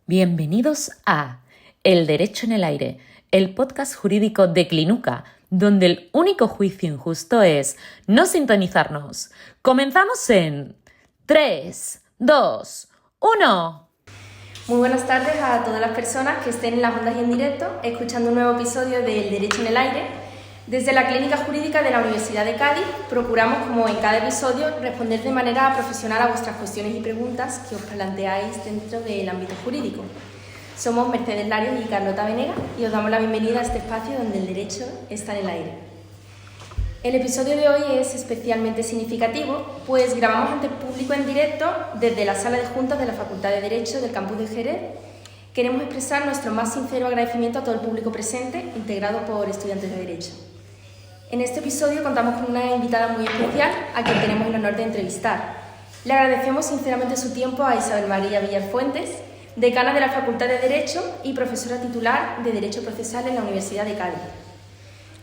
Bienvenidos a El Derecho en el Aire, el podcast jurídico de Clinuca, donde el único juicio injusto es no sintonizarnos. Comenzamos en 3, 2, 1. Muy buenas tardes a todas las personas que estén en las ondas y en directo, escuchando un nuevo episodio de El Derecho en el Aire. Desde la Clínica Jurídica de la Universidad de Cádiz procuramos, como en cada episodio, responder de manera profesional a vuestras cuestiones y preguntas que os planteáis dentro del ámbito jurídico. Somos Mercedes Larios y Carlota Venegas y os damos la bienvenida a este espacio donde el derecho está en el aire. El episodio de hoy es especialmente significativo, pues grabamos ante público en directo desde la sala de juntas de la Facultad de Derecho del campus de Jerez. Queremos expresar nuestro más sincero agradecimiento a todo el público presente, integrado por estudiantes de Derecho. En este episodio contamos con una invitada muy especial, a quien tenemos el honor de entrevistar. Le agradecemos sinceramente su tiempo a Isabel María Villarfuentes, decana de la Facultad de Derecho y profesora titular de Derecho Procesal en la Universidad de Cádiz.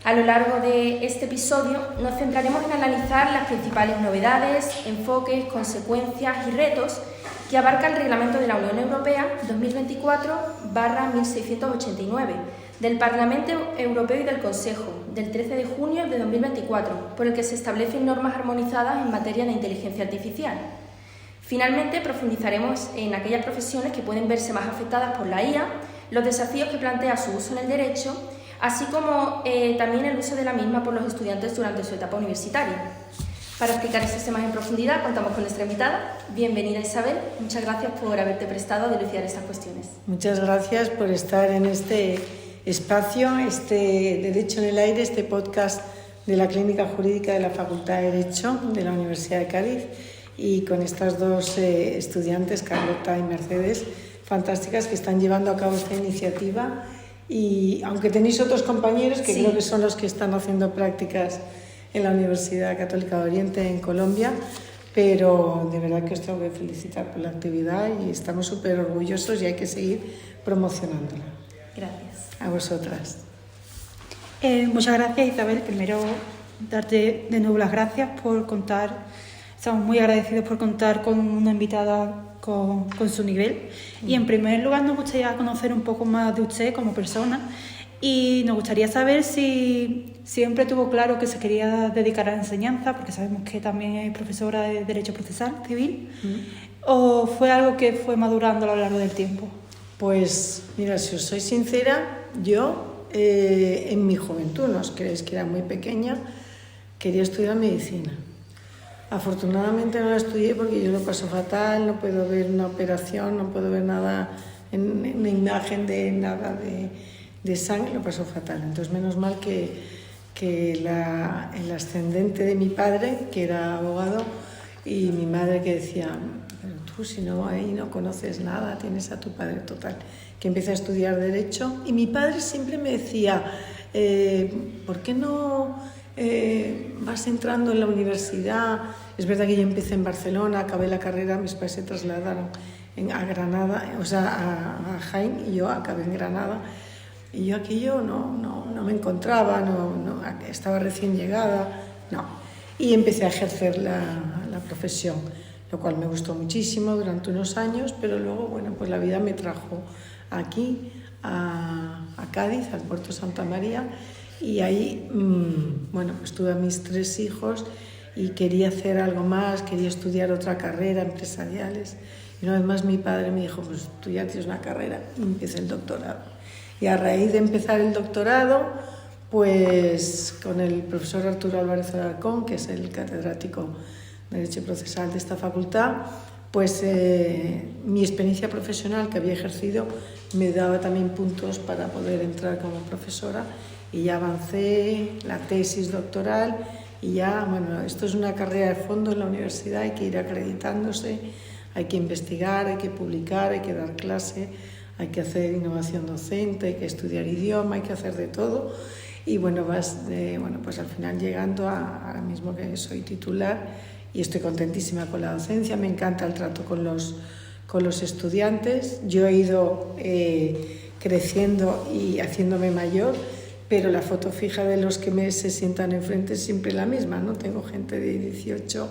A lo largo de este episodio nos centraremos en analizar las principales novedades, enfoques, consecuencias y retos que abarca el Reglamento de la Unión Europea 2024/1689 del Parlamento Europeo y del Consejo del 13 de junio de 2024, por el que se establecen normas armonizadas en materia de inteligencia artificial. Finalmente, profundizaremos en aquellas profesiones que pueden verse más afectadas por la IA, los desafíos que plantea su uso en el derecho, así como también el uso de la misma por los estudiantes durante su etapa universitaria. Para explicar estos temas en profundidad, contamos con nuestra invitada. Bienvenida, Isabel. Muchas gracias por haberte prestado a dilucidar estas cuestiones. Muchas gracias por estar en este espacio, este Derecho en el Aire, este podcast de la Clínica Jurídica de la Facultad de Derecho de la Universidad de Cádiz, y con estas dos estudiantes, Carlota y Mercedes, fantásticas, que están llevando a cabo esta iniciativa. Y aunque tenéis otros compañeros que creo que son los que están haciendo prácticas en la Universidad Católica de Oriente en Colombia, pero de verdad que os tengo que felicitar por la actividad y estamos súper orgullosos y hay que seguir promocionándola. Gracias. A vosotras. Muchas gracias, Isabel. Primero, darte de nuevo las gracias por contar. Estamos muy agradecidos por contar con una invitada con su nivel. Y en primer lugar nos gustaría conocer un poco más de usted como persona y nos gustaría saber si siempre tuvo claro que se quería dedicar a la enseñanza, porque sabemos que también es profesora de Derecho Procesal Civil, o fue algo que fue madurando a lo largo del tiempo. Pues mira, si os soy sincera, yo en mi juventud, no os creéis que era muy pequeña, quería estudiar medicina. Afortunadamente no la estudié porque yo lo paso fatal, no puedo ver una operación, no puedo ver nada, en una imagen de nada de sangre, lo paso fatal. Entonces menos mal que el ascendente de mi padre, que era abogado, y mi madre que decía, pero tú si no ahí no conoces nada, tienes a tu padre, total, que empecé a estudiar Derecho. Y mi padre siempre me decía, ¿por qué no vas entrando en la universidad? Es verdad que yo empecé en Barcelona, acabé la carrera, mis padres se trasladaron a Granada, o sea, a Jaén, y yo acabé en Granada. Y yo aquello no me encontraba, estaba recién llegada, no. Y empecé a ejercer la profesión, lo cual me gustó muchísimo durante unos años, pero luego, bueno, pues la vida me trajo aquí, a Cádiz, al puerto Santa María, y ahí, bueno, pues tuve a mis 3 hijos y quería hacer algo más, quería estudiar otra carrera, empresariales. Y una vez más mi padre me dijo, pues tú ya tienes una carrera, y empecé el doctorado. Y a raíz de empezar el doctorado, pues con el profesor Arturo Álvarez Alarcón, que es el catedrático de Derecho Procesal de esta facultad, pues mi experiencia profesional que había ejercido me daba también puntos para poder entrar como profesora, y ya avancé la tesis doctoral y ya, bueno, esto es una carrera de fondo en la universidad, hay que ir acreditándose, hay que investigar, hay que publicar, hay que dar clase, hay que hacer innovación docente, hay que estudiar idioma, hay que hacer de todo. Y bueno, pues al final llegando ahora mismo que soy titular y estoy contentísima con la docencia, me encanta el trato con los estudiantes. Yo he ido creciendo y haciéndome mayor, pero la foto fija de los que se sientan enfrente es siempre la misma, ¿no? Tengo gente de 18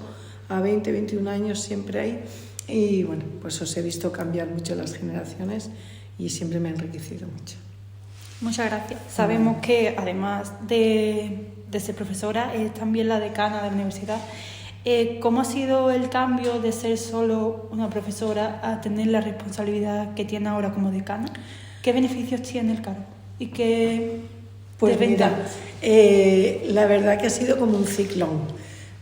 a 20, 21 años siempre ahí, Y bueno, pues os he visto cambiar mucho las generaciones y siempre me ha enriquecido mucho. Muchas gracias. Sabemos que además de ser profesora, es también la decana de la universidad. ¿Cómo ha sido el cambio de ser solo una profesora a tener la responsabilidad que tiene ahora como decana? ¿Qué beneficios tiene el cargo? ¿Y qué Pues mira, desventajas? la verdad que ha sido como un ciclón.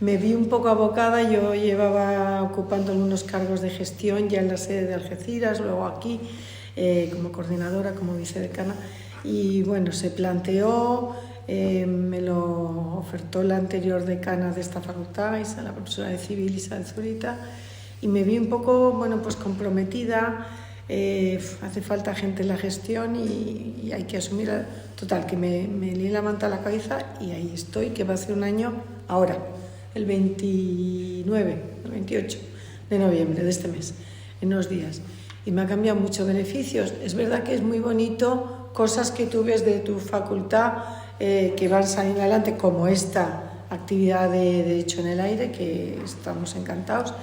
Me vi un poco abocada, yo llevaba ocupando algunos cargos de gestión ya en la sede de Algeciras, luego aquí como coordinadora, como vicedecana, y bueno, se planteó, me lo ofertó la anterior decana de esta facultad, la profesora de Civil, Isabel Zurita, y me vi un poco, bueno, pues comprometida. Hace falta gente en la gestión y hay que asumir, total, que me lié la manta a la cabeza y ahí estoy, que va a ser un año ahora, el 28 de noviembre de este mes, en unos días, y me ha cambiado muchos beneficios. Es verdad que es muy bonito cosas que tú ves de tu facultad que van saliendo adelante, como esta actividad de Derecho en el Aire, que estamos encantados.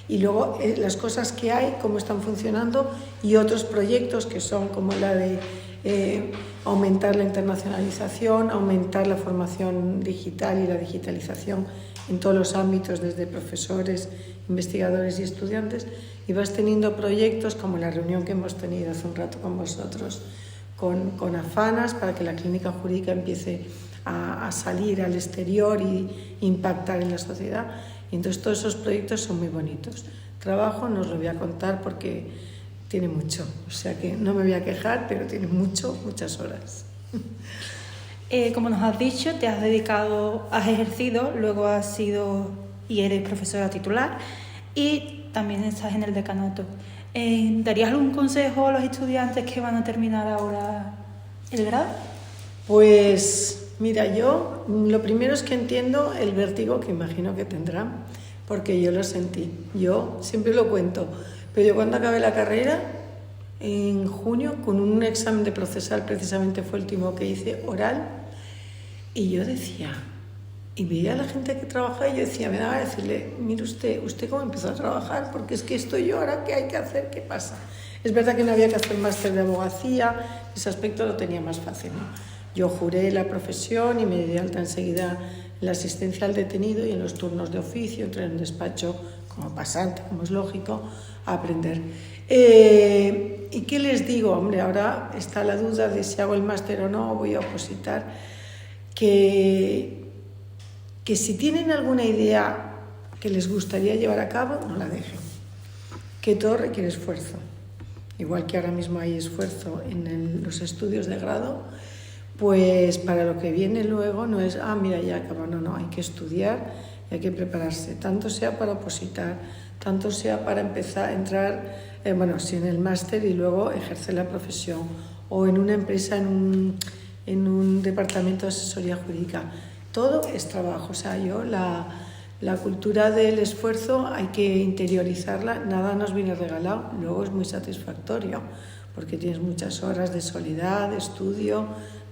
Y luego las cosas que hay, cómo están funcionando, y otros proyectos que son como la de aumentar la internacionalización, aumentar la formación digital y la digitalización en todos los ámbitos, desde profesores, investigadores y estudiantes, y vas teniendo proyectos como la reunión que hemos tenido hace un rato con vosotros, con Afanas, para que la clínica jurídica empiece a salir al exterior y impactar en la sociedad. Y entonces todos esos proyectos son muy bonitos. Trabajo no os lo voy a contar porque tiene mucho, o sea que no me voy a quejar, pero tiene muchas horas. Como nos has dicho, has ejercido, luego has sido y eres profesora titular y también estás en el decanato. ¿Darías algún consejo a los estudiantes que van a terminar ahora el grado? Pues mira, yo lo primero es que entiendo el vértigo que imagino que tendrán, porque yo lo sentí. Yo siempre lo cuento, pero yo cuando acabé la carrera, en junio, con un examen de procesal, precisamente fue el último que hice, oral, y yo decía, y veía a la gente que trabajaba y yo decía, me daba a decirle, mire usted cómo empezó a trabajar, porque es que estoy yo ahora, ¿qué hay que hacer? ¿Qué pasa? Es verdad que no había que hacer máster de abogacía, ese aspecto lo tenía más fácil, ¿no? Yo juré la profesión y me di de alta enseguida en la asistencia al detenido y en los turnos de oficio, entré en un despacho como pasante, como es lógico, a aprender. ¿Y qué les digo? Hombre, ahora está la duda de si hago el máster o no, voy a opositar, que si tienen alguna idea que les gustaría llevar a cabo, no la dejen, que todo requiere esfuerzo. Igual que ahora mismo hay esfuerzo en los estudios de grado, pues para lo que viene luego no es, mira, ya acabó, no, hay que estudiar y hay que prepararse, tanto sea para opositar, tanto sea para empezar a entrar, sí, en el máster y luego ejercer la profesión, o en una empresa, en un departamento de asesoría jurídica. Todo es trabajo, o sea, la cultura del esfuerzo hay que interiorizarla, nada nos viene regalado, luego es muy satisfactorio, porque tienes muchas horas de soledad, de estudio,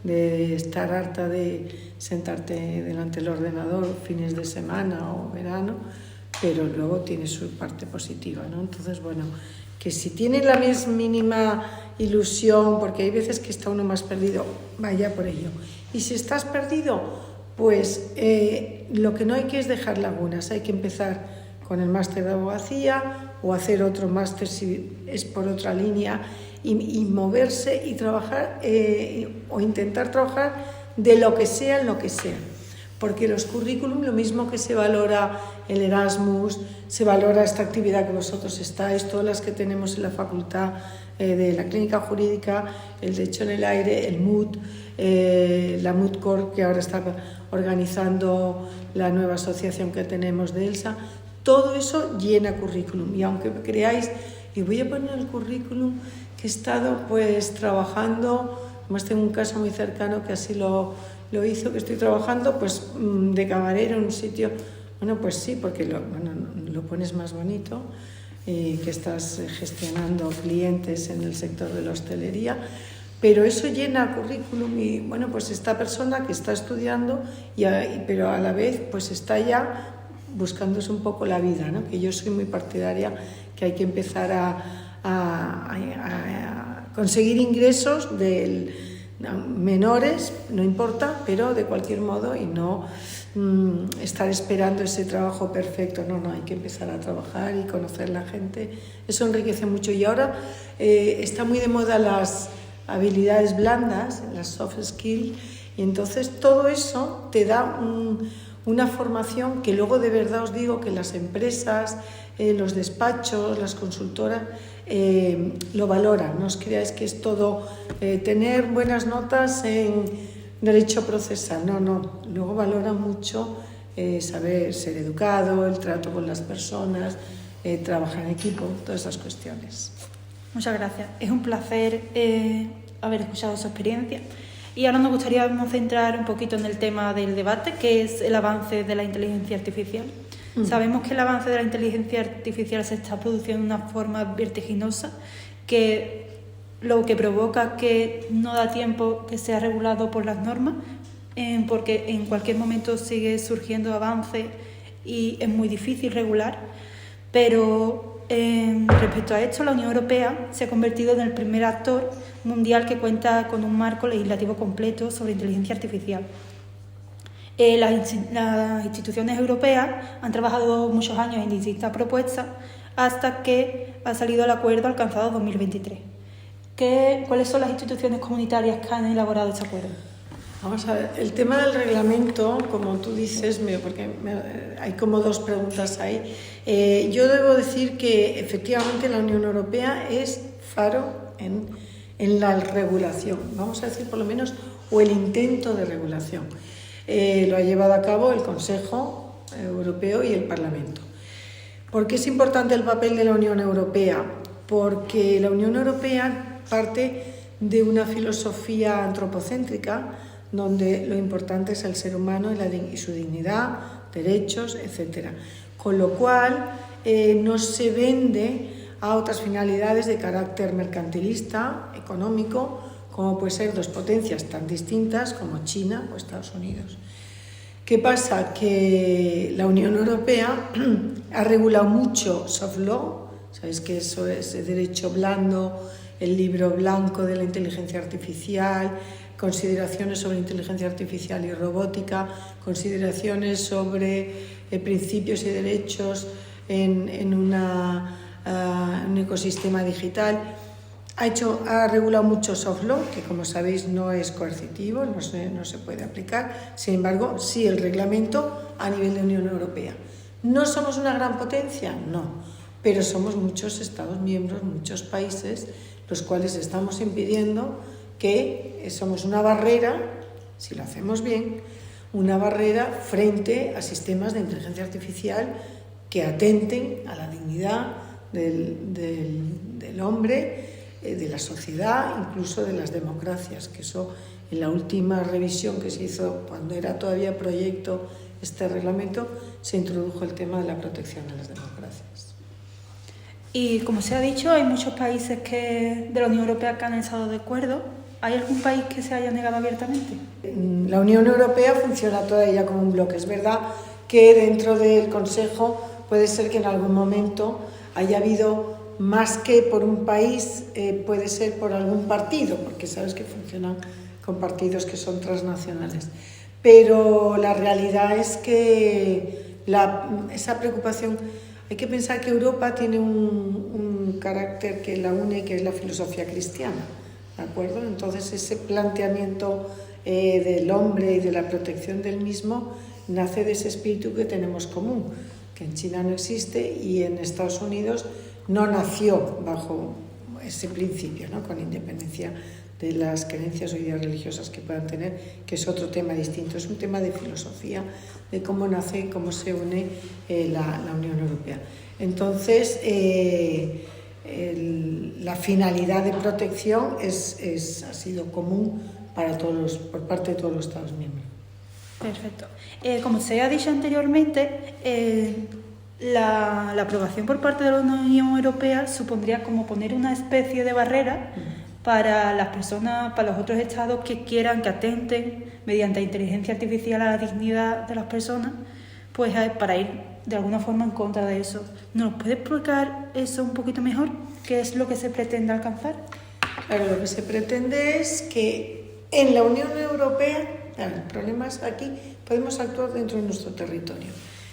de estar harta de sentarte delante del ordenador fines de semana o verano, pero luego tiene su parte positiva, ¿no? Entonces, bueno, que si tienen la más mínima ilusión, porque hay veces que está uno más perdido, vaya por ello. Y si estás perdido, pues lo que no hay que es dejar lagunas, hay que empezar con el máster de abogacía o hacer otro máster si es por otra línea y moverse y trabajar o intentar trabajar de lo que sea en lo que sea. Porque los currículum, lo mismo que se valora el Erasmus, se valora esta actividad que vosotros estáis, todas las que tenemos en la facultad de la clínica jurídica, el Derecho en el Aire, el MUD, la MUDCOR, que ahora está organizando la nueva asociación que tenemos de ELSA, todo eso llena currículum. Y aunque creáis, y voy a poner el currículum que he estado pues trabajando, además tengo un caso muy cercano que así lo hizo, que estoy trabajando pues de camarero en un sitio, bueno pues sí, porque lo pones más bonito, que estás gestionando clientes en el sector de la hostelería, pero eso llena currículum y bueno, pues esta persona que está estudiando, pero a la vez pues está ya buscándose un poco la vida, ¿no? Que yo soy muy partidaria que hay que empezar a conseguir ingresos menores, no importa, pero de cualquier modo, y no estar esperando ese trabajo perfecto. No, hay que empezar a trabajar y conocer la gente. Eso enriquece mucho. Y ahora está muy de moda las habilidades blandas, las soft skills, y entonces todo eso te da una formación que luego de verdad os digo que las empresas, los despachos, las consultoras lo valoran. No os creáis que es todo tener buenas notas en derecho procesal, no, luego valoran mucho saber ser educado, el trato con las personas, trabajar en equipo, todas esas cuestiones. Muchas gracias. Es un placer haber escuchado su experiencia. Y ahora nos gustaría centrar un poquito en el tema del debate, que es el avance de la inteligencia artificial. Sabemos que el avance de la inteligencia artificial se está produciendo de una forma vertiginosa, que lo que provoca que no da tiempo que sea regulado por las normas, porque en cualquier momento sigue surgiendo avance y es muy difícil regular. Pero respecto a esto, la Unión Europea se ha convertido en el primer actor mundial que cuenta con un marco legislativo completo sobre inteligencia artificial. Las instituciones europeas han trabajado muchos años en distintas propuestas hasta que ha salido el acuerdo alcanzado en 2023. ¿Cuáles son las instituciones comunitarias que han elaborado este acuerdo? Vamos a ver, el tema del reglamento, como tú dices, porque hay como dos preguntas ahí. Yo debo decir que efectivamente la Unión Europea es faro en la regulación, vamos a decir por lo menos, o el intento de regulación. Lo ha llevado a cabo el Consejo Europeo y el Parlamento. ¿Por qué es importante el papel de la Unión Europea? Porque la Unión Europea parte de una filosofía antropocéntrica donde lo importante es el ser humano y su dignidad, derechos, etc. Con lo cual no se vende a otras finalidades de carácter mercantilista, económico, como puede ser dos potencias tan distintas como China o Estados Unidos. ¿Qué pasa? Que la Unión Europea ha regulado mucho soft law, sabéis que eso es el derecho blando, el libro blanco de la inteligencia artificial, consideraciones sobre inteligencia artificial y robótica, consideraciones sobre principios y derechos en un ecosistema digital. Ha regulado mucho soft law, que como sabéis no es coercitivo, no se puede aplicar. Sin embargo, sí el reglamento a nivel de Unión Europea. ¿No somos una gran potencia? No, pero somos muchos Estados miembros, muchos países, los cuales estamos impidiendo que somos una barrera, si lo hacemos bien, una barrera frente a sistemas de inteligencia artificial que atenten a la dignidad del hombre, de la sociedad, incluso de las democracias, que eso en la última revisión que se hizo cuando era todavía proyecto este reglamento, se introdujo el tema de la protección a las democracias. Y como se ha dicho, hay muchos países de la Unión Europea que han estado de acuerdo. ¿Hay algún país que se haya negado abiertamente? La Unión Europea funciona toda ella como un bloque. Es verdad que dentro del Consejo puede ser que en algún momento haya habido más que por un país, puede ser por algún partido, porque sabes que funcionan con partidos que son transnacionales. Pero la realidad es que esa preocupación, hay que pensar que Europa tiene un carácter que la une, que es la filosofía cristiana, ¿de acuerdo? Entonces ese planteamiento del hombre y de la protección del mismo nace de ese espíritu que tenemos común, que en China no existe y en Estados Unidos no nació bajo ese principio, ¿no? Con independencia de las creencias o ideas religiosas que puedan tener, que es otro tema distinto, es un tema de filosofía, de cómo nace y cómo se une la Unión Europea. Entonces, la finalidad de protección ha sido común por parte de todos los Estados miembros. Perfecto. Como se ha dicho anteriormente, la aprobación por parte de la Unión Europea supondría como poner una especie de barrera para las personas, para los otros estados que quieran que atenten mediante inteligencia artificial a la dignidad de las personas, pues para ir de alguna forma en contra de eso. ¿Nos puede explicar eso un poquito mejor? ¿Qué es lo que se pretende alcanzar? Claro, lo que se pretende es que en la Unión Europea, claro, el problema es aquí, podemos actuar dentro de nuestro territorio.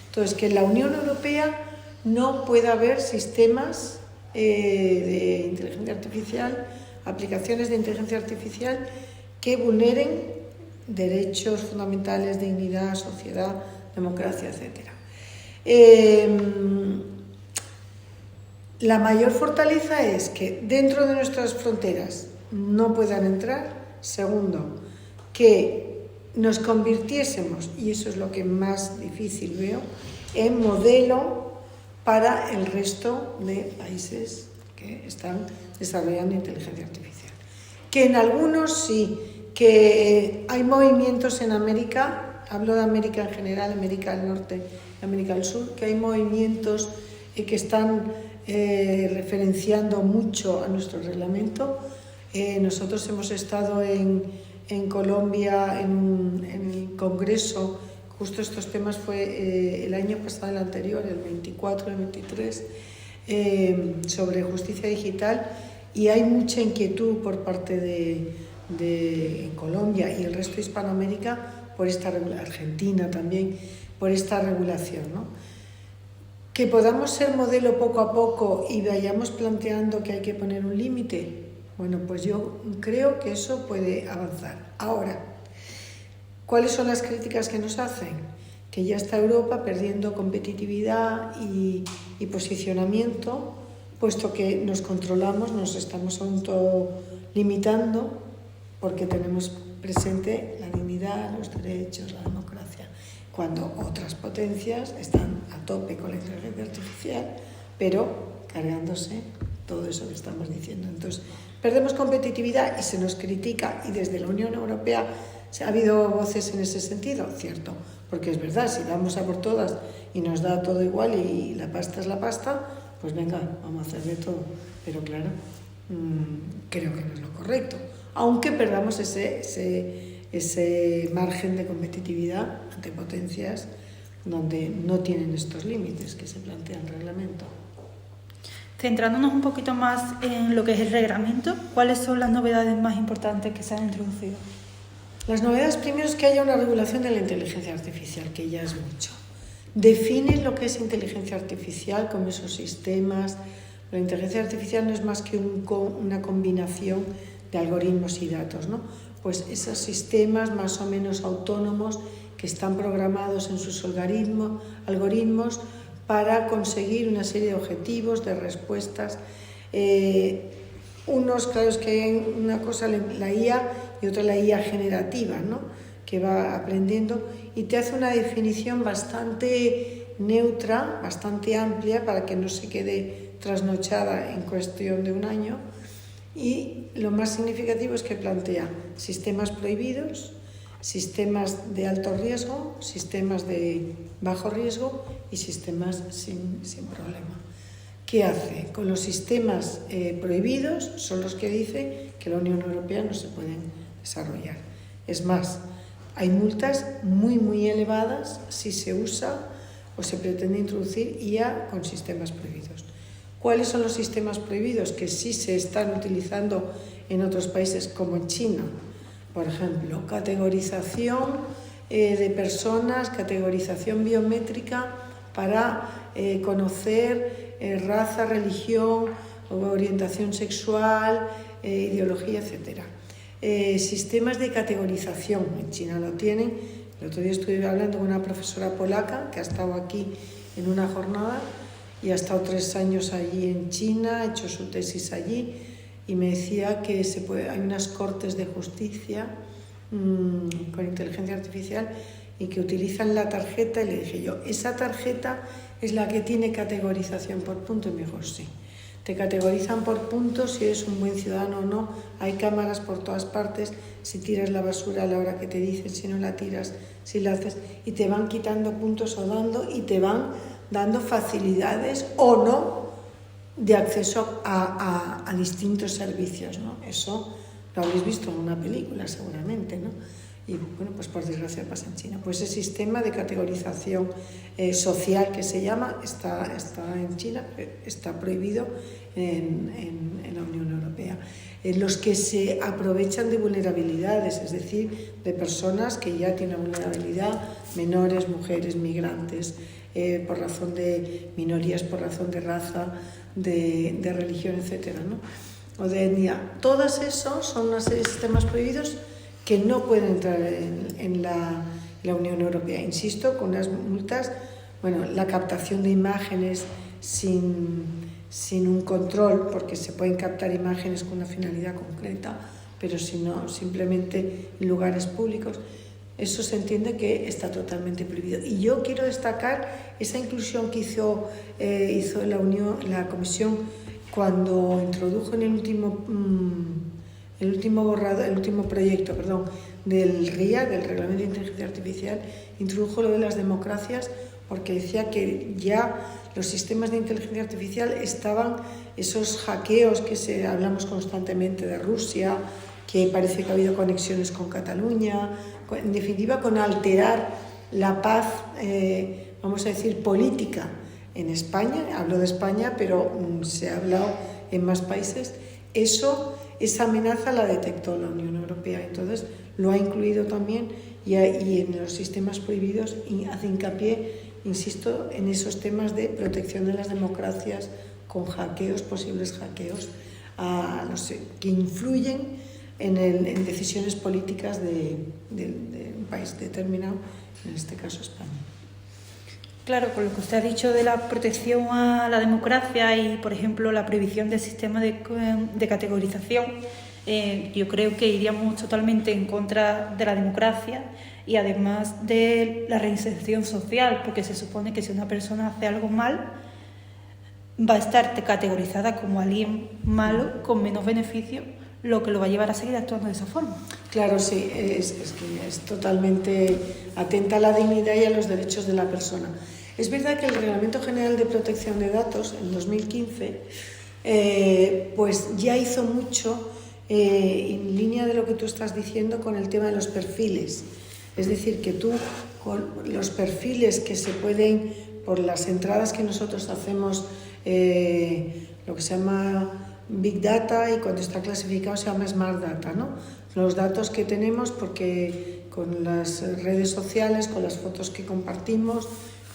Entonces, que en la Unión Europea no pueda haber sistemas de inteligencia artificial, aplicaciones de inteligencia artificial que vulneren derechos fundamentales, dignidad, sociedad, democracia, etc. La mayor fortaleza es que dentro de nuestras fronteras no puedan entrar. Segundo, que nos convirtiésemos, y eso es lo que más difícil veo, en modelo para el resto de países que están desarrollando inteligencia artificial. Que en algunos sí, que hay movimientos en América, hablo de América en general, América del Norte y América del Sur, que hay movimientos que están referenciando mucho a nuestro reglamento. Nosotros hemos estado en Colombia en el Congreso, justo estos temas fue el año pasado, el anterior, el 24, el 23, sobre justicia digital, y hay mucha inquietud por parte de Colombia y el resto de Hispanoamérica por esta Argentina también, por esta regulación, ¿no? Que podamos ser modelo poco a poco y vayamos planteando que hay que poner un límite, bueno, pues yo creo que eso puede avanzar. Ahora, ¿cuáles son las críticas que nos hacen? Que ya está Europa perdiendo competitividad y posicionamiento, puesto que nos controlamos, nos estamos autolimitando porque tenemos presente la dignidad, los derechos, la democracia, cuando otras potencias están a tope con la inteligencia artificial, pero cargándose todo eso que estamos diciendo. Entonces, perdemos competitividad y se nos critica, y desde la Unión Europea ha habido voces en ese sentido, cierto, porque es verdad, si vamos a por todas y nos da todo igual y la pasta es la pasta, pues venga, vamos a hacer de todo. Pero claro, creo que no es lo correcto, aunque perdamos ese margen de competitividad ante potencias donde no tienen estos límites que se plantean en el reglamento. Centrándonos un poquito más en lo que es el reglamento, ¿cuáles son las novedades más importantes que se han introducido? Las novedades, primero, es que haya una regulación de la inteligencia artificial, que ya es mucho. Define lo que es inteligencia artificial con esos sistemas. La inteligencia artificial no es más que una combinación de algoritmos y datos, ¿no? Pues esos sistemas más o menos autónomos que están programados en sus algoritmos para conseguir una serie de objetivos, de respuestas. Unos, claro, es que hay una cosa, la IA, y otra la IA generativa, ¿no? Que va aprendiendo y te hace una definición bastante neutra, bastante amplia, para que no se quede trasnochada en cuestión de un año. Y lo más significativo es que plantea sistemas prohibidos, sistemas de alto riesgo, sistemas de bajo riesgo y sistemas sin problema. ¿Qué hace? Con los sistemas prohibidos son los que dice que la Unión Europea no se pueden desarrollar. Es más, hay multas muy elevadas si se usa o se pretende introducir IA con sistemas prohibidos. ¿Cuáles son los sistemas prohibidos que sí se están utilizando en otros países como en China? Por ejemplo, categorización de personas, categorización biométrica para conocer raza, religión, orientación sexual, ideología, etc. Sistemas de categorización, en China lo tienen. El otro día estuve hablando con una profesora polaca que ha estado aquí en una jornada y ha estado 3 años allí en China, ha hecho su tesis allí, y me decía que hay unas cortes de justicia con inteligencia artificial y que utilizan la tarjeta, y le dije yo, ¿esa tarjeta es la que tiene categorización por punto? Y me dijo, sí. Te categorizan por puntos si eres un buen ciudadano o no, hay cámaras por todas partes, si tiras la basura a la hora que te dicen, si no la tiras, si la haces, y te van quitando puntos o dando, y te van dando facilidades o no de acceso a distintos servicios, ¿no? Eso lo habéis visto en una película seguramente, ¿no? y bueno, pues por desgracia pasa en China. Pues ese sistema de categorización social que se llama está en China, está prohibido en la Unión Europea. Los que se aprovechan de vulnerabilidades, es decir, de personas que ya tienen vulnerabilidad, menores, mujeres, migrantes, por razón de minorías, por razón de raza, de religión, etcétera, ¿no? O de etnia. Todos esos son una serie de sistemas prohibidos que no pueden entrar en la Unión Europea. Insisto, con unas multas, bueno, la captación de imágenes sin un control, porque se pueden captar imágenes con una finalidad concreta, pero si no, simplemente en lugares públicos, eso se entiende que está totalmente prohibido. Y yo quiero destacar esa inclusión que hizo la Comisión cuando introdujo en el último proyecto del RIA, del Reglamento de Inteligencia Artificial, introdujo lo de las democracias, porque decía que ya los sistemas de inteligencia artificial estaban, esos hackeos que hablamos constantemente de Rusia, que parece que ha habido conexiones con Cataluña, en definitiva con alterar la paz, vamos a decir, política en España. Hablo de España, pero se ha hablado en más países. Esa amenaza la detectó la Unión Europea, entonces lo ha incluido también y en los sistemas prohibidos hace hincapié, insisto, en esos temas de protección de las democracias con hackeos, posibles hackeos que influyen en decisiones políticas de un país determinado, en este caso España. Claro, con lo que usted ha dicho de la protección a la democracia y, por ejemplo, la prohibición del sistema de categorización, yo creo que iríamos totalmente en contra de la democracia y además de la reinserción social, porque se supone que si una persona hace algo mal, va a estar categorizada como alguien malo, con menos beneficio, lo que lo va a llevar a seguir actuando de esa forma. Claro, sí, es que es totalmente atenta a la dignidad y a los derechos de la persona. Es verdad que el Reglamento General de Protección de Datos, en 2015, pues ya hizo mucho en línea de lo que tú estás diciendo con el tema de los perfiles. Es decir, que tú, con los perfiles que se pueden, por las entradas que nosotros hacemos, lo que se llama Big Data, y cuando está clasificado se llama Smart Data, ¿no? Los datos que tenemos, porque con las redes sociales, con las fotos que compartimos,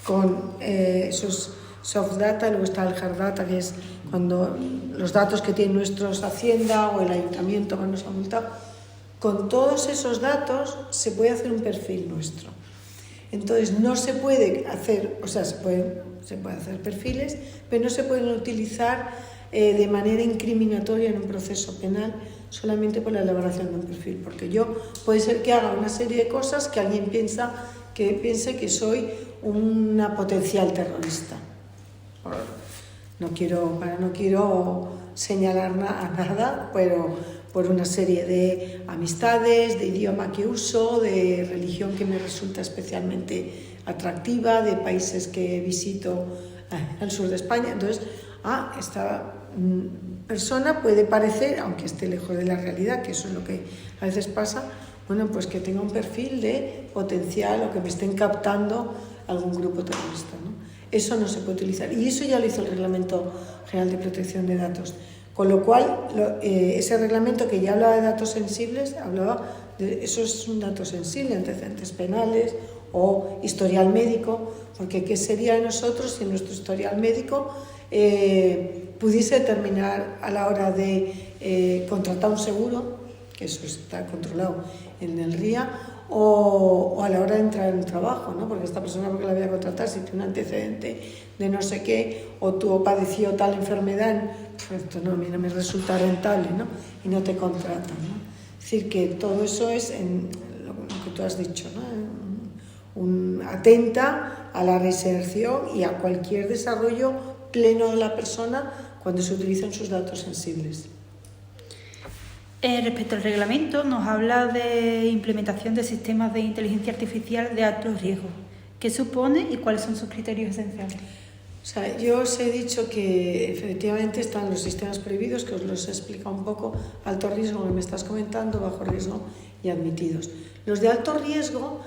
con esos soft data, luego está el hard data, que es cuando los datos que tiene nuestros Hacienda o el ayuntamiento que nos ha multado. Con todos esos datos se puede hacer un perfil nuestro. Entonces no se puede hacer, o sea, se puede hacer perfiles, pero no se pueden utilizar de manera incriminatoria en un proceso penal solamente por la elaboración de un perfil, porque yo puede ser que haga una serie de cosas que alguien piense que soy una potencial terrorista. No quiero señalar a nada, pero por una serie de amistades, de idioma que uso, de religión que me resulta especialmente atractiva, de países que visito al sur de España. Entonces, esta persona puede parecer, aunque esté lejos de la realidad, que eso es lo que a veces pasa, bueno, pues que tenga un perfil de potencial o que me estén captando algún grupo terrorista, ¿no? Eso no se puede utilizar, y eso ya lo hizo el Reglamento General de Protección de Datos, con lo cual ese reglamento que ya hablaba de datos sensibles, eso es un dato sensible, antecedentes penales o historial médico, porque ¿qué sería de nosotros si nuestro historial médico pudiese determinar a la hora de contratar un seguro, que eso está controlado en el RIA, o a la hora de entrar en el trabajo, ¿no? Porque esta persona, porque la voy a contratar si tiene un antecedente de no sé qué, o tú padeció tal enfermedad, pues esto no, a mí no me resulta rentable, ¿no? Y no te contratan, ¿no? Es decir, que todo eso es en lo que tú has dicho, ¿no? Atenta a la reinserción y a cualquier desarrollo pleno de la persona cuando se utilizan sus datos sensibles. Respecto al reglamento, nos habla de implementación de sistemas de inteligencia artificial de alto riesgo. ¿Qué supone y cuáles son sus criterios esenciales? O sea, yo os he dicho que efectivamente están los sistemas prohibidos, que os los he explicado un poco, alto riesgo que me estás comentando, bajo riesgo y admitidos. Los de alto riesgo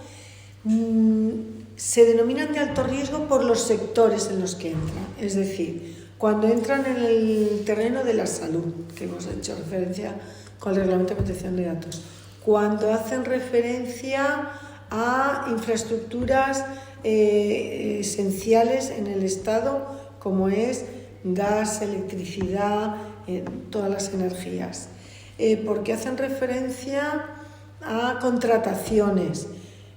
se denominan de alto riesgo por los sectores en los que entran. Es decir, cuando entran en el terreno de la salud, que hemos hecho referencia con el Reglamento de Protección de Datos, cuando hacen referencia a infraestructuras esenciales en el Estado, como es gas, electricidad, todas las energías, porque hacen referencia a contrataciones.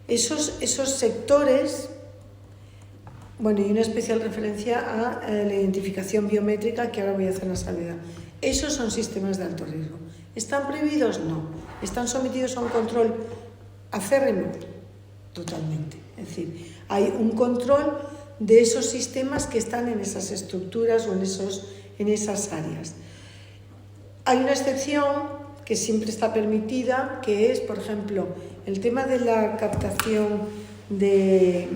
Esos sectores, bueno, y una especial referencia a la identificación biométrica, que ahora voy a hacer la salvedad. Esos son sistemas de alto riesgo. ¿Están prohibidos? No. ¿Están sometidos a un control acérrimo? Totalmente. Es decir, hay un control de esos sistemas que están en esas estructuras o en esas áreas. Hay una excepción que siempre está permitida, que es, por ejemplo, el tema de la captación de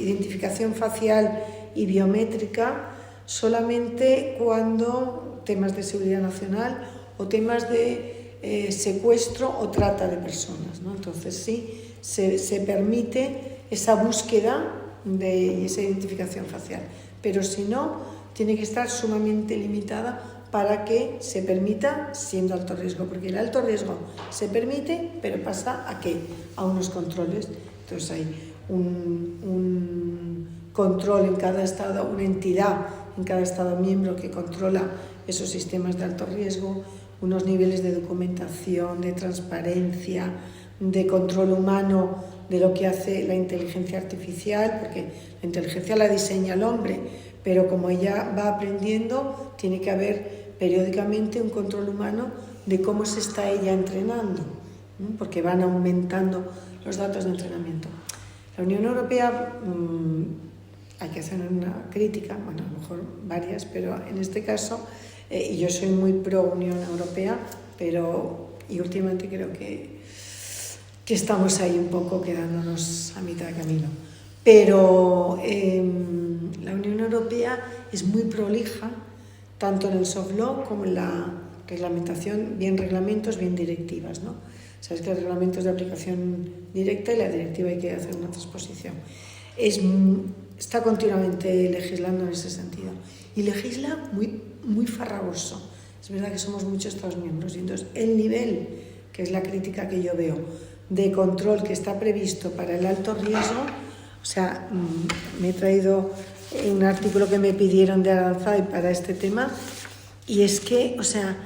identificación facial y biométrica, solamente cuando temas de seguridad nacional o temas de secuestro o trata de personas, ¿no? Entonces sí, se permite esa búsqueda de esa identificación facial, pero si no, tiene que estar sumamente limitada para que se permita siendo alto riesgo, porque el alto riesgo se permite, pero pasa ¿a qué? A unos controles. Entonces hay un control en cada estado, una entidad en cada estado miembro que controla esos sistemas de alto riesgo, unos niveles de documentación, de transparencia, de control humano de lo que hace la inteligencia artificial, porque la inteligencia la diseña el hombre, pero como ella va aprendiendo, tiene que haber periódicamente un control humano de cómo se está ella entrenando, ¿no? Porque van aumentando los datos de entrenamiento. La Unión Europea, hay que hacer una crítica, bueno, a lo mejor varias, pero en este caso, y yo soy muy pro Unión Europea, y últimamente creo que estamos ahí un poco quedándonos a mitad de camino. Pero la Unión Europea es muy prolija, tanto en el soft law como en la reglamentación, bien reglamentos, bien directivas, ¿no? Sabes que el reglamento es de aplicación directa y la directiva hay que hacer una transposición. Está continuamente legislando en ese sentido y legisla muy, muy farragoso. Es verdad que somos muchos Estados miembros y entonces el nivel, que es la crítica que yo veo, de control que está previsto para el alto riesgo, o sea, me he traído un artículo que me pidieron de Aranzadi para este tema y es que, o sea,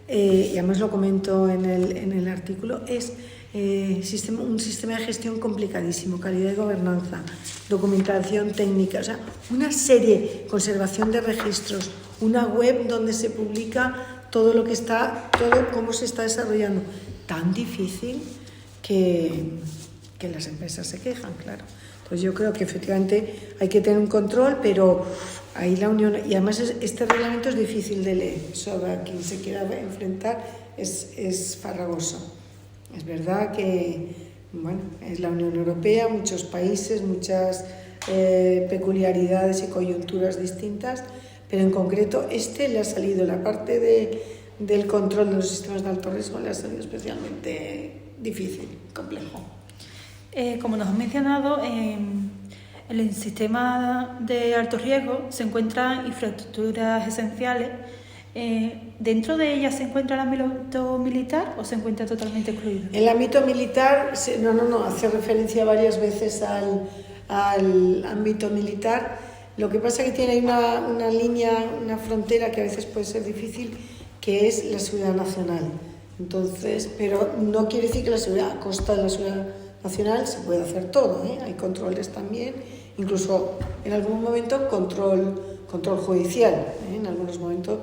y además lo comento en el artículo, es un sistema de gestión complicadísimo, calidad de gobernanza, documentación técnica, o sea, una serie, conservación de registros, una web donde se publica todo cómo se está desarrollando, tan difícil que las empresas se quejan, claro. Entonces yo creo que efectivamente hay que tener un control, pero ahí la Unión, y además este reglamento es difícil de leer, sobre a quien se quiera enfrentar es farragoso. Es verdad que, bueno, es la Unión Europea, muchos países, muchas peculiaridades y coyunturas distintas, pero en concreto le ha salido, la parte del control de los sistemas de alto riesgo le ha salido especialmente difícil, complejo. Como nos has mencionado, en el sistema de alto riesgo se encuentran infraestructuras esenciales. ¿Dentro de ellas se encuentra el ámbito militar o se encuentra totalmente excluido? El ámbito militar, no, hace referencia varias veces al ámbito militar. Lo que pasa es que tiene ahí una línea, una frontera que a veces puede ser difícil, que es la seguridad nacional. Entonces, pero no quiere decir que a costa de la seguridad nacional se puede hacer todo, ¿eh? Hay controles también, incluso en algún momento control judicial, ¿eh? En algunos momentos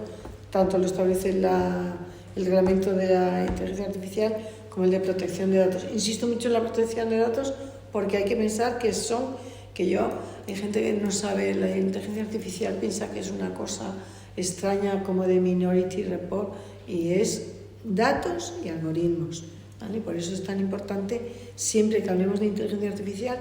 tanto lo establece el reglamento de la inteligencia artificial como el de protección de datos. Insisto mucho en la protección de datos porque hay que pensar que hay gente que no sabe, la inteligencia artificial piensa que es una cosa extraña como de Minority Report y es datos y algoritmos, ¿vale? Por eso es tan importante, siempre que hablemos de inteligencia artificial,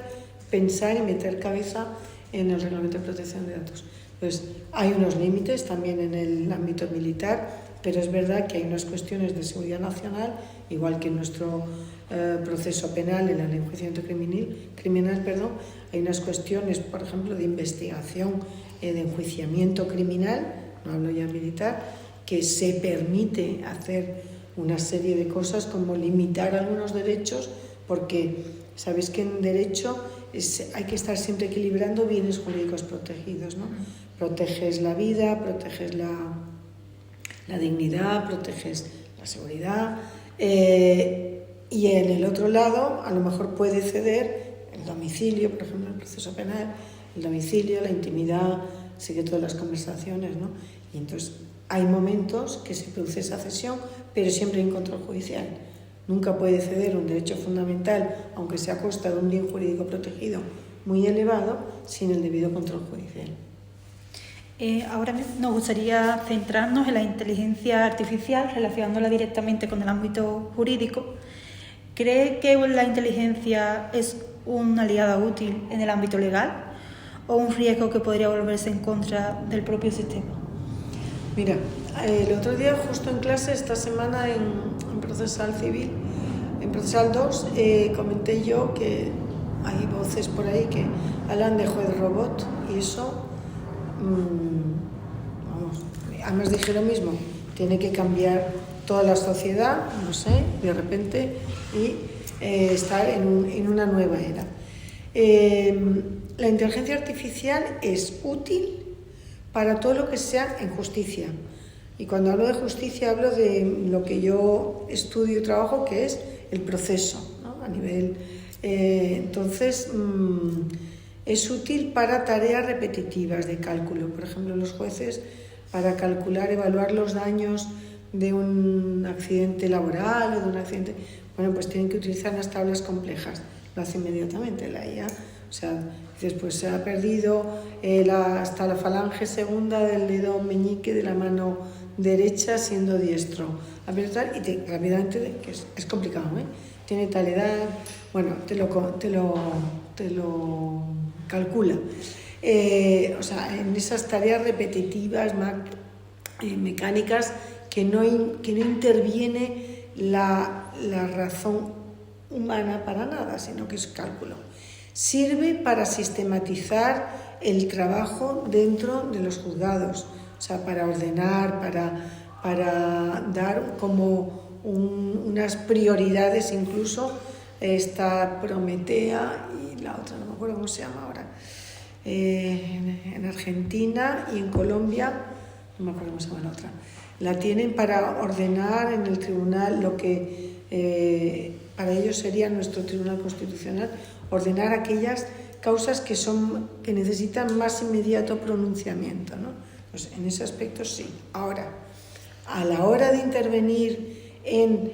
pensar y meter cabeza en el reglamento de protección de datos. Entonces, hay unos límites también en el ámbito militar, pero es verdad que hay unas cuestiones de seguridad nacional, igual que en nuestro proceso penal, en la ley de enjuiciamiento criminal, hay unas cuestiones, por ejemplo, de investigación, de enjuiciamiento criminal, no hablo ya militar, que se permite hacer una serie de cosas como limitar algunos derechos, porque sabéis que en derecho hay que estar siempre equilibrando bienes jurídicos protegidos, ¿no? Proteges la vida, proteges la dignidad, proteges la seguridad, y en el otro lado a lo mejor puede ceder el domicilio, por ejemplo, en el proceso penal, el domicilio, la intimidad, el secreto de las conversaciones, ¿no? Y entonces hay momentos que se produce esa cesión, pero siempre en control judicial. Nunca puede ceder un derecho fundamental, aunque sea a costa de un bien jurídico protegido muy elevado, sin el debido control judicial. Ahora nos gustaría centrarnos en la inteligencia artificial, relacionándola directamente con el ámbito jurídico. ¿Cree que la inteligencia es una aliada útil en el ámbito legal o un riesgo que podría volverse en contra del propio sistema? Mira, el otro día, justo en clase, esta semana en procesal civil, en procesal 2, comenté yo que hay voces por ahí que hablan de juez robot y eso, además dije lo mismo, tiene que cambiar toda la sociedad, no sé, de repente, y estar en una nueva era. La inteligencia artificial es útil para todo lo que sea en justicia. Y cuando hablo de justicia hablo de lo que yo estudio y trabajo, que es el proceso, ¿no? A nivel, entonces, es útil para tareas repetitivas de cálculo. Por ejemplo, los jueces, para calcular, evaluar los daños de un accidente laboral o de un accidente, bueno, pues tienen que utilizar unas tablas complejas. Lo hace inmediatamente la IA. O sea, después se ha perdido hasta la falange segunda del dedo meñique de la mano derecha siendo diestro. Y rápidamente, que es complicado, ¿eh? Tiene tal edad, bueno, te lo calcula. O sea, en esas tareas repetitivas, mecánicas, que no interviene la razón humana para nada, sino que es cálculo. Sirve para sistematizar el trabajo dentro de los juzgados, o sea, para ordenar, para dar como unas prioridades, incluso esta Prometea y la otra, no me acuerdo cómo se llama ahora, en Argentina y en Colombia, no me acuerdo cómo se llama la otra, la tienen para ordenar en el tribunal lo que para ellos sería nuestro Tribunal Constitucional, ordenar aquellas causas que necesitan más inmediato pronunciamiento, ¿no? Pues en ese aspecto sí. Ahora, a la hora de intervenir en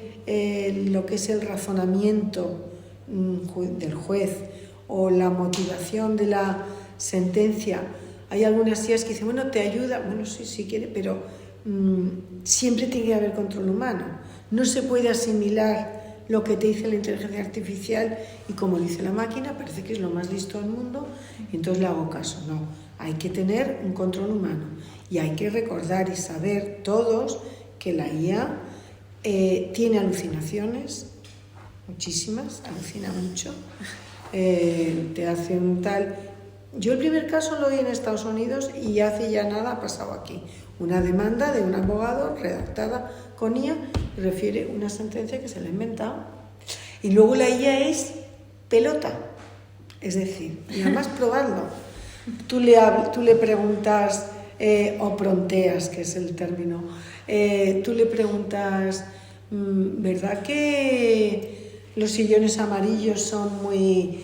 lo que es el razonamiento del juez o la motivación de la sentencia, hay algunas IAs que dicen, bueno, te ayuda, bueno, sí, si quiere, pero siempre tiene que haber control humano. No se puede asimilar lo que te dice la inteligencia artificial y como dice la máquina, parece que es lo más listo del mundo y entonces le hago caso. No, hay que tener un control humano y hay que recordar y saber todos que la IA tiene alucinaciones, muchísimas, alucina mucho, te hace un tal... Yo el primer caso lo vi en Estados Unidos y hace ya nada ha pasado aquí. Una demanda de un abogado redactada con IA refiere una sentencia que se le ha inventado. Y luego la IA es pelota. Es decir, y además probadlo. Tú le preguntas, o pronteas, que es el término, tú le preguntas, ¿verdad que los sillones amarillos son muy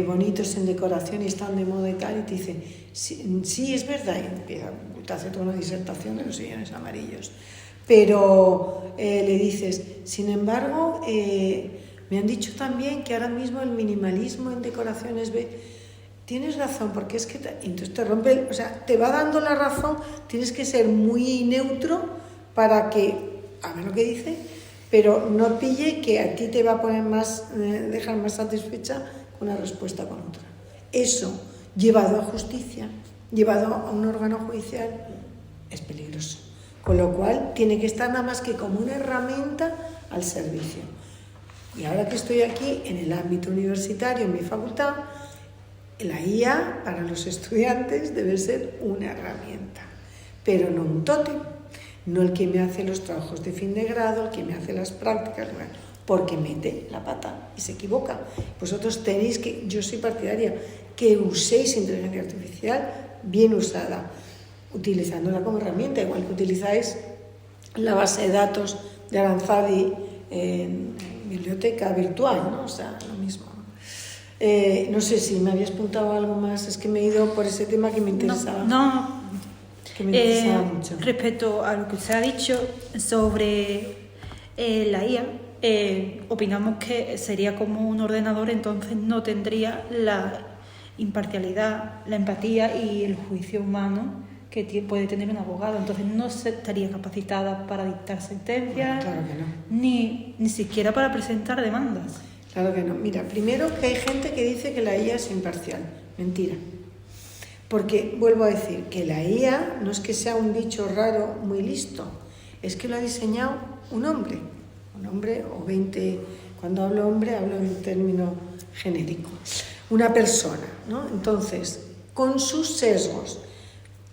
bonitos en decoración y están de moda y tal? Y te dice, sí, es verdad. Y empieza, te hace toda una disertación de los sillones amarillos. Pero le dices, sin embargo, me han dicho también que ahora mismo el minimalismo en decoraciones... Tienes razón, porque es que... Entonces te rompe... O sea, te va dando la razón, tienes que ser muy neutro para que... A ver lo que dice, pero no pille que a ti te va a poner dejar más satisfecha con una respuesta con otra. Eso, llevado a justicia, llevado a un órgano judicial, es peligroso. con lo cual tiene que estar nada más que como una herramienta al servicio. Y ahora que estoy aquí en el ámbito universitario, en mi facultad, la IA para los estudiantes debe ser una herramienta, pero no un tótem, no el que me hace los trabajos de fin de grado, el que me hace las prácticas, porque mete la pata y se equivoca. Vosotros tenéis que, yo soy partidaria, que uséis inteligencia artificial bien usada, utilizándola como herramienta, igual que utilizáis la base de datos de Aranzadi en biblioteca virtual, ¿no? O sea, lo mismo. No sé si me habías apuntado algo más, es que me he ido por ese tema que me interesaba. Que me interesaba mucho. Respecto a lo que usted ha dicho sobre la IA, opinamos que sería como un ordenador, entonces no tendría la imparcialidad, la empatía y el juicio humano que puede tener un abogado, entonces no estaría capacitada para dictar sentencias, Claro que no. ni siquiera para presentar demandas. Claro que no. Mira, primero que hay gente que dice que la IA es imparcial. Mentira. Porque, vuelvo a decir, que la IA no es que sea un bicho raro muy listo, es que lo ha diseñado un hombre o 20, cuando hablo hombre hablo en término genérico, una persona, ¿no? Entonces, con sus sesgos,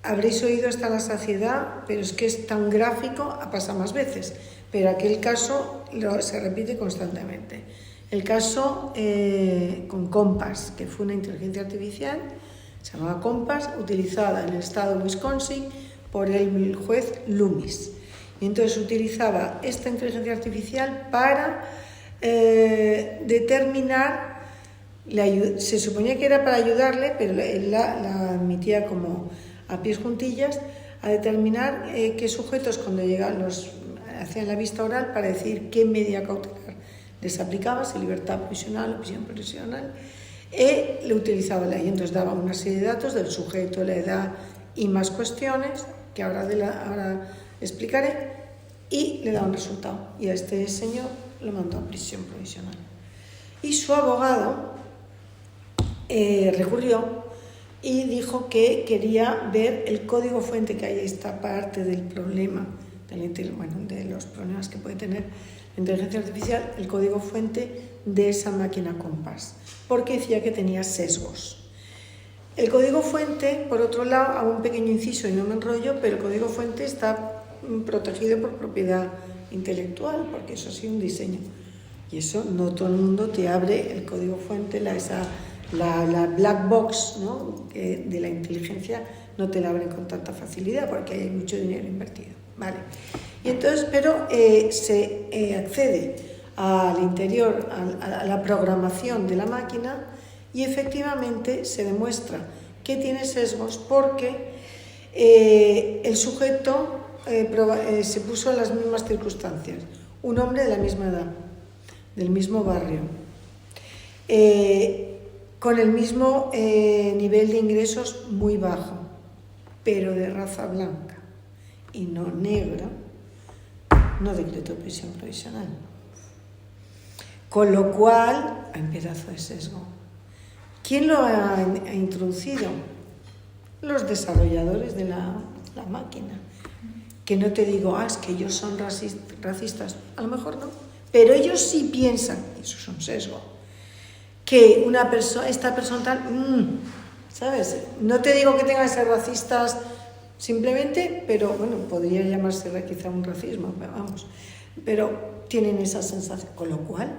habréis oído hasta la saciedad, pero es que es tan gráfico, ha pasado más veces, pero aquel caso se repite constantemente. El caso con Compass, que fue una inteligencia artificial, se llamaba Compass, utilizada en el estado de Wisconsin por el juez Loomis. Y entonces utilizaba esta inteligencia artificial para determinar, se suponía que era para ayudarle, pero él la admitía como a pies juntillas, a determinar qué sujetos cuando hacían la vista oral para decir qué medida cautelar les aplicaba, si libertad provisional o prisión provisional, le utilizaba la IA. Entonces daba una serie de datos del sujeto, la edad y más cuestiones que ahora explicaré, y le daba un resultado. Y a este señor lo mandó a prisión provisional. Y su abogado recurrió y dijo que quería ver el código fuente, que hay esta parte del problema, de los problemas que puede tener la inteligencia artificial, el código fuente de esa máquina Compass, porque decía que tenía sesgos. El código fuente, por otro lado, hago un pequeño inciso y no me enrollo, pero el código fuente está protegido por propiedad intelectual, porque eso sí, un diseño. Y eso no todo el mundo te abre el código fuente, la black box, ¿no?, de la inteligencia, no te la abre con tanta facilidad porque hay mucho dinero invertido, ¿vale? Y entonces, pero se accede al interior, a la programación de la máquina, y efectivamente se demuestra que tiene sesgos porque el sujeto se puso en las mismas circunstancias, un hombre de la misma edad, del mismo barrio, con el mismo nivel de ingresos muy bajo, pero de raza blanca y no negra, no decretó prisión provisional. Con lo cual, hay un pedazo de sesgo. ¿Quién lo ha introducido? Los desarrolladores de la máquina. Que no te digo, es que ellos son racistas. A lo mejor no. Pero ellos sí piensan, y eso es un sesgo, que esta persona tal, ¿sabes? No te digo que tengan que ser racistas simplemente, pero bueno, podría llamarse quizá un racismo, pero tienen esa sensación, con lo cual,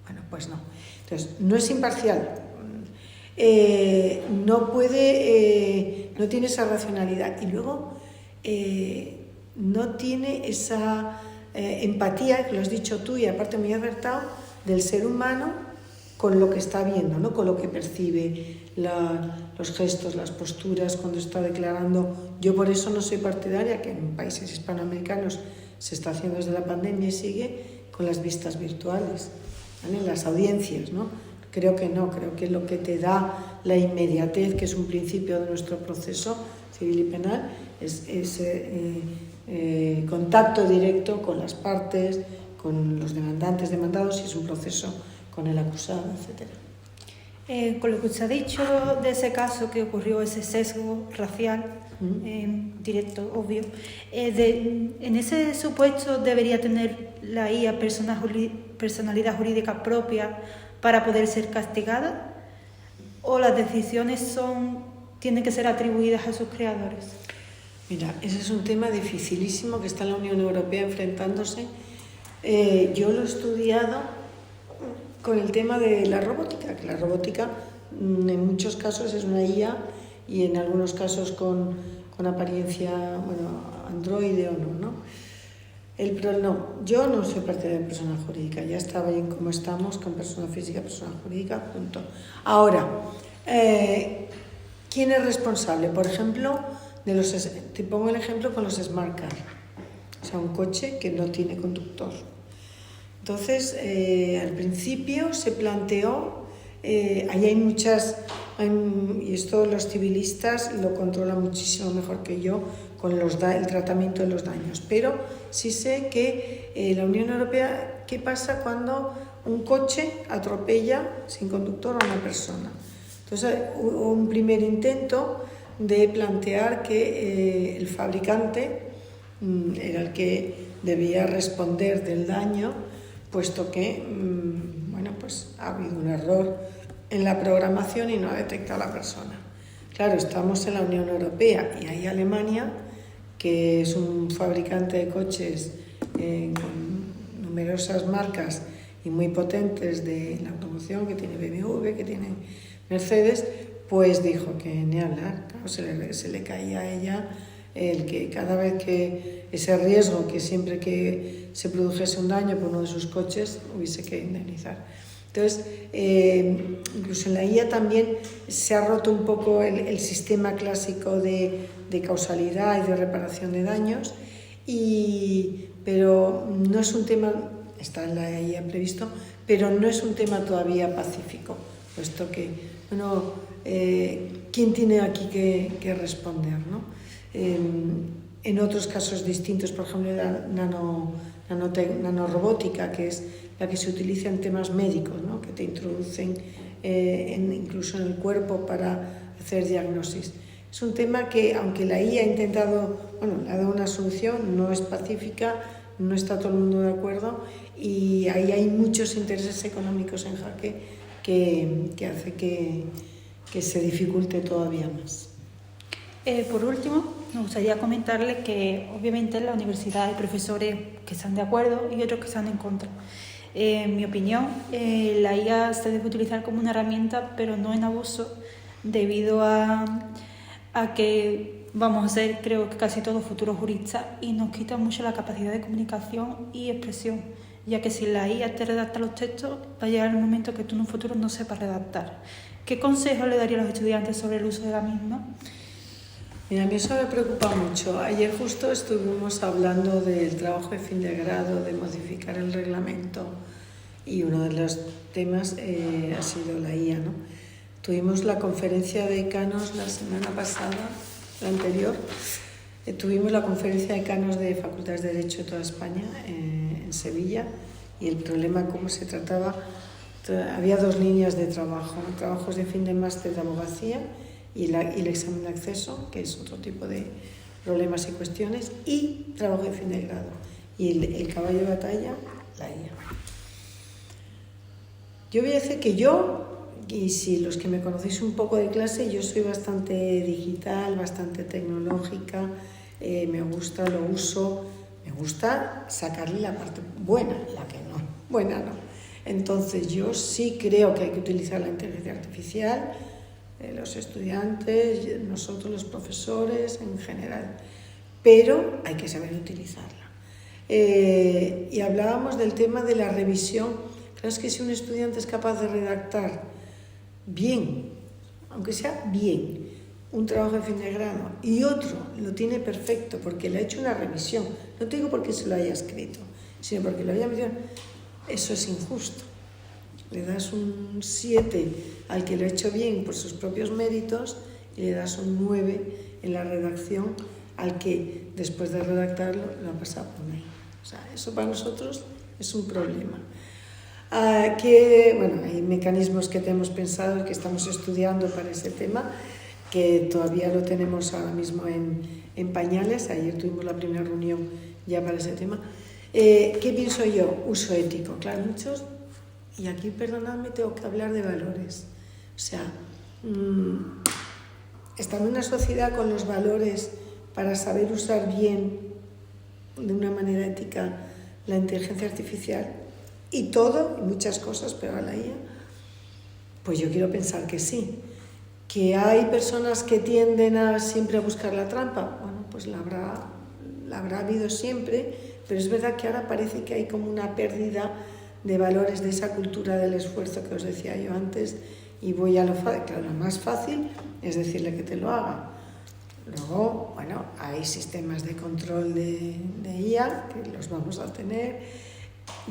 bueno, pues no. Entonces, no es imparcial, no tiene esa racionalidad, y luego no tiene esa empatía, que lo has dicho tú y aparte muy acertado, del ser humano con lo que está viendo, ¿no?, con lo que percibe, los gestos, las posturas cuando está declarando. Yo por eso no soy partidaria, que en países hispanoamericanos se está haciendo desde la pandemia y sigue, con las vistas virtuales, ¿vale?, las audiencias, ¿no? Creo que lo que te da la inmediatez, que es un principio de nuestro proceso civil y penal, es contacto directo con las partes, con los demandantes, demandados, y es un proceso con el acusado, etc. Con lo que usted ha dicho de ese caso que ocurrió, ese sesgo racial, directo, obvio, en ese supuesto debería tener la IA personalidad jurídica propia para poder ser castigada, o las decisiones tienen que ser atribuidas a sus creadores. Mira, ese es un tema dificilísimo que está en la Unión Europea enfrentándose. Yo lo he estudiado con el tema de la robótica, que la robótica en muchos casos es una IA y en algunos casos con apariencia, androide o no. Yo no soy parte de persona jurídica, ya está bien como estamos, con persona física, persona jurídica, punto. Ahora, ¿quién es responsable? Por ejemplo, te pongo el ejemplo con los smart car, o sea, un coche que no tiene conductor. Entonces, al principio se planteó, ahí hay muchas, y esto los civilistas lo controlan muchísimo mejor que yo, con el tratamiento de los daños, pero sí sé que la Unión Europea, ¿qué pasa cuando un coche atropella sin conductor a una persona? Entonces, hubo un primer intento de plantear que el fabricante era el que debía responder del daño, puesto que ha habido un error en la programación y no ha detectado a la persona. Claro, estamos en la Unión Europea y hay Alemania, que es un fabricante de coches con numerosas marcas y muy potentes de la automoción, que tiene BMW, que tiene Mercedes, pues dijo que ni hablar. Claro, se le caía a ella el que cada vez que ese riesgo, que siempre que se produjese un daño por uno de sus coches, hubiese que indemnizar. Entonces, incluso en la IA también se ha roto un poco el sistema clásico de causalidad y de reparación de daños, pero no es un tema, está en la IA previsto, pero no es un tema todavía pacífico, puesto que, ¿quién tiene aquí que responder, ¿no? En otros casos distintos, por ejemplo, la nanorobótica, que es la que se utiliza en temas médicos, ¿no? Que te introducen incluso en el cuerpo para hacer diagnosis. Es un tema que, aunque la IA ha intentado, le ha dado una solución, no es pacífica, no está todo el mundo de acuerdo, y ahí hay muchos intereses económicos en jaque que hace que se dificulte todavía más. Por último, me gustaría comentarle que obviamente en la universidad hay profesores que están de acuerdo y otros que están en contra. En mi opinión, la IA se debe utilizar como una herramienta, pero no en abuso, debido a que vamos a ser, creo que casi todos futuros juristas, y nos quita mucho la capacidad de comunicación y expresión, ya que si la IA te redacta los textos, va a llegar el momento que tú en un futuro no sepas redactar. ¿Qué consejo le daría a los estudiantes sobre el uso de la misma? Mira, a mí eso me preocupa mucho. Ayer justo estuvimos hablando del trabajo de fin de grado, de modificar el reglamento, y uno de los temas ha sido la IA, ¿no? Tuvimos la conferencia de decanos la semana pasada, la anterior, tuvimos la conferencia de decanos de Facultades de Derecho de toda España en Sevilla, y el problema, cómo se trataba, había dos líneas de trabajo, trabajos de fin de máster de abogacía y el examen de acceso, que es otro tipo de problemas y cuestiones, y trabajo de fin de grado. Y el caballo de batalla, la IA. Yo voy a decir que y si los que me conocéis un poco de clase, yo soy bastante digital, bastante tecnológica, me gusta, lo uso, me gusta sacarle la parte buena, la que no, buena no. Entonces yo sí creo que hay que utilizar la inteligencia artificial, los estudiantes, nosotros los profesores en general, pero hay que saber utilizarla. Y hablábamos del tema de la revisión. Claro, es que si un estudiante es capaz de redactar bien, aunque sea bien, un trabajo de fin de grado, y otro lo tiene perfecto porque le ha hecho una revisión, no te digo porque se lo haya escrito, sino porque lo haya metido, eso es injusto. Le das un 7 al que lo ha hecho bien por sus propios méritos y le das un 9 en la redacción al que después de redactarlo lo ha pasado por ahí. O sea, eso para nosotros es un problema. Hay mecanismos que tenemos pensado, que estamos estudiando para ese tema, que todavía lo tenemos ahora mismo en pañales. Ayer tuvimos la primera reunión ya para ese tema. ¿Qué pienso yo? Uso ético. Claro, muchos, y aquí perdonadme, tengo que hablar de valores. O sea, estamos en una sociedad con los valores para saber usar bien, de una manera ética, la inteligencia artificial y todo, y muchas cosas, pero a la IA, pues yo quiero pensar que sí. Que hay personas que tienden siempre a buscar la trampa, bueno, pues la habrá habido siempre, pero es verdad que ahora parece que hay como una pérdida de valores de esa cultura del esfuerzo que os decía yo antes, y voy a lo fácil. Claro, lo más fácil es decirle que te lo haga. Luego, bueno, hay sistemas de control de IA que los vamos a tener.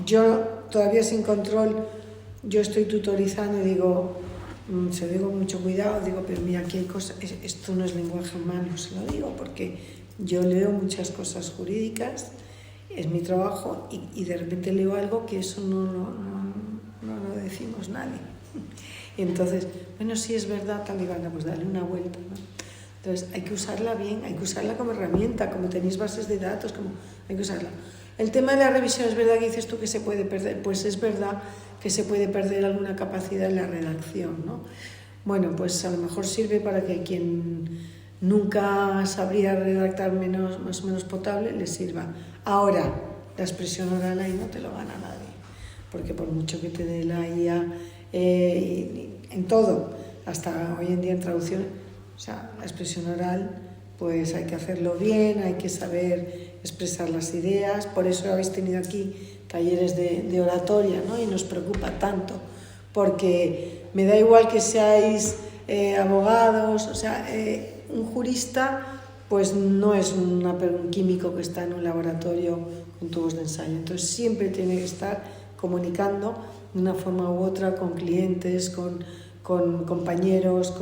Yo todavía sin control, yo estoy tutorizando y digo, se lo digo con mucho cuidado, digo, pero mira, aquí hay cosas, esto no es lenguaje humano, se lo digo, porque yo leo muchas cosas jurídicas, es mi trabajo, y de repente leo algo que eso no lo decimos nadie. Y entonces, bueno, sí es verdad, tal y van, pues darle una vuelta, ¿no? Entonces hay que usarla bien, hay que usarla como herramienta, como tenéis bases de datos, hay que usarla. El tema de la revisión, es verdad que dices tú que se puede perder, pues es verdad que se puede perder alguna capacidad en la redacción, ¿no? Bueno, pues a lo mejor sirve para que quien nunca sabría redactar más o menos potable le sirva. Ahora, la expresión oral ahí no te lo gana nadie, porque por mucho que te dé la IA en todo, hasta hoy en día en traducción, o sea, la expresión oral, pues hay que hacerlo bien, hay que saber expresar las ideas. Por eso habéis tenido aquí talleres de oratoria, ¿no? Y nos preocupa tanto, porque me da igual que seáis abogados, o sea, un jurista pues no es un químico que está en un laboratorio con tubos de ensayo. Entonces siempre tiene que estar comunicando de una forma u otra con clientes, con compañeros,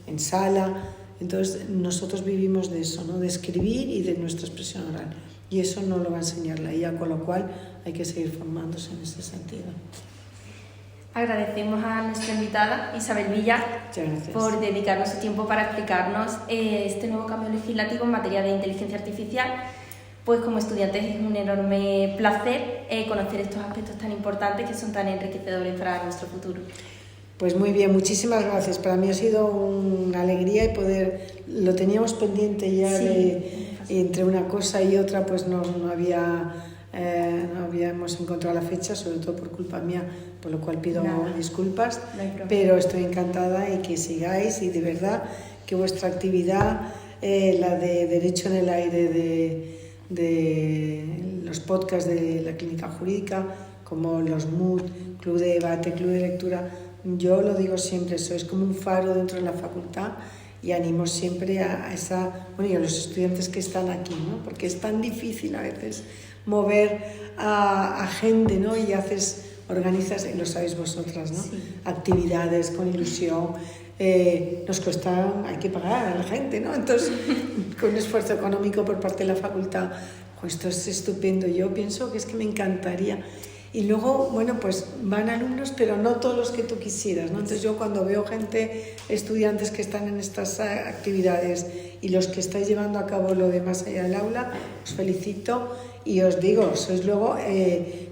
en sala. Entonces nosotros vivimos de eso, ¿no? De escribir y de nuestra expresión oral. Y eso no lo va a enseñar la IA, con lo cual hay que seguir formándose en ese sentido. Agradecemos a nuestra invitada Isabel Villar por dedicarnos su tiempo para explicarnos este nuevo cambio legislativo en materia de inteligencia artificial. Pues como estudiantes es un enorme placer conocer estos aspectos tan importantes que son tan enriquecedores para nuestro futuro. Pues muy bien, muchísimas gracias. Para mí ha sido una alegría y lo teníamos pendiente ya, sí, entre una cosa y otra pues no habíamos encontrado la fecha, sobre todo por culpa mía, por lo cual pido disculpas, pero estoy encantada y que sigáis, y de verdad que vuestra actividad, la de Derecho en el Aire, de los podcasts de la Clínica Jurídica, como los MOOC, Club de Debate, Club de Lectura, yo lo digo siempre, sois como un faro dentro de la facultad, y animo siempre a y a los estudiantes que están aquí, ¿no? Porque es tan difícil a veces mover a gente, ¿no? Y organizas, y lo sabéis vosotras, ¿no? Sí. Actividades con ilusión, nos cuesta, hay que pagar a la gente, ¿no? Entonces, con un esfuerzo económico por parte de la facultad, pues esto es estupendo. Yo pienso que es que me encantaría. Y luego, bueno, pues van alumnos, pero no todos los que tú quisieras, ¿no? Entonces yo cuando veo estudiantes que están en estas actividades y los que estáis llevando a cabo lo de más allá del aula, os felicito y os digo, sois luego,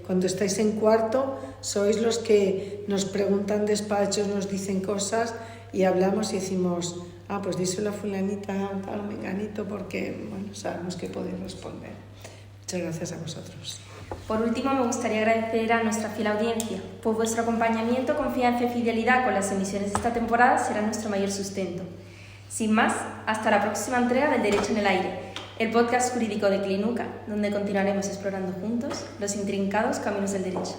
cuando estáis en cuarto, sois los que nos preguntan despachos, nos dicen cosas y hablamos y decimos, pues díselo a fulanita, tal, menganito, porque, bueno, sabemos que podéis responder. Muchas gracias a vosotros. Por último, me gustaría agradecer a nuestra fiel audiencia, pues vuestro acompañamiento, confianza y fidelidad con las emisiones de esta temporada será nuestro mayor sustento. Sin más, hasta la próxima entrega del Derecho en el Aire, el podcast jurídico de Clinuca, donde continuaremos explorando juntos los intrincados caminos del derecho.